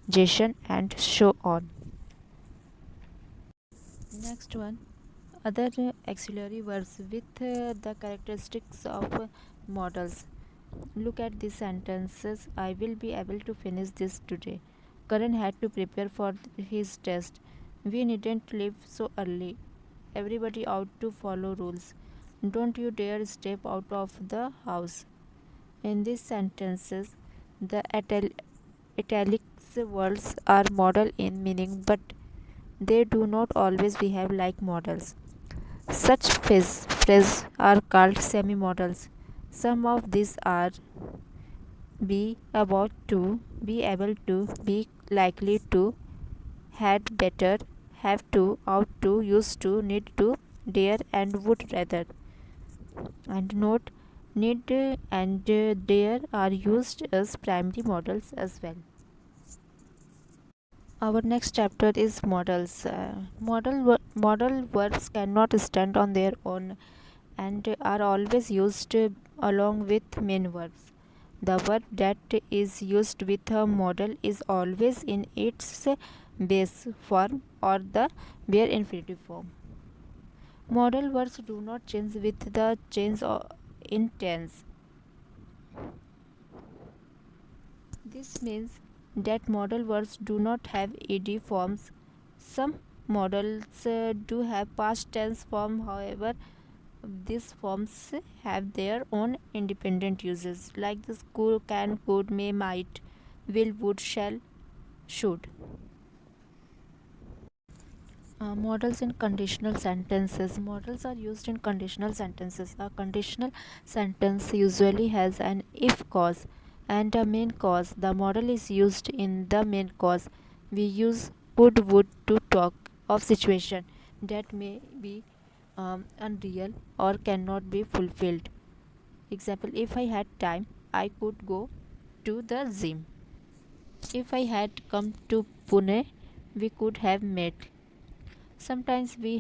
Jason, and so on. Next one, other auxiliary verbs with the characteristics of modals. Look at these sentences. I will be able to finish this today. Karan had to prepare for his test. We needn't leave so early. Everybody out to follow rules. Don't you dare step out of the house. In these sentences, the italics words are modal in meaning, but they do not always behave like modals. Such phrases are called semi-modals. Some of these are be about to, be able to, be likely to, had better, have to, ought to, used to, need to, dare, and would rather. And note, need and dare are used as primary models as well. Our next chapter is models. Model verbs cannot stand on their own and are always used along with main verbs. The verb that is used with a model is always in its base form or the bare infinitive form. Modal verbs do not change with the change in tense. This means that modal verbs do not have ed forms. Some modals do have past tense form, however, these forms have their own independent uses, like the could, can, could, may, might, will, would, shall, should. Modals in conditional sentences. Modals are used in conditional sentences. A conditional sentence usually has an if clause and a main clause. The modal is used in the main clause. We use could, would to talk of situation that may be unreal or cannot be fulfilled. Example: if I had time, I could go to the gym. If I had come to Pune, we could have met. Sometimes we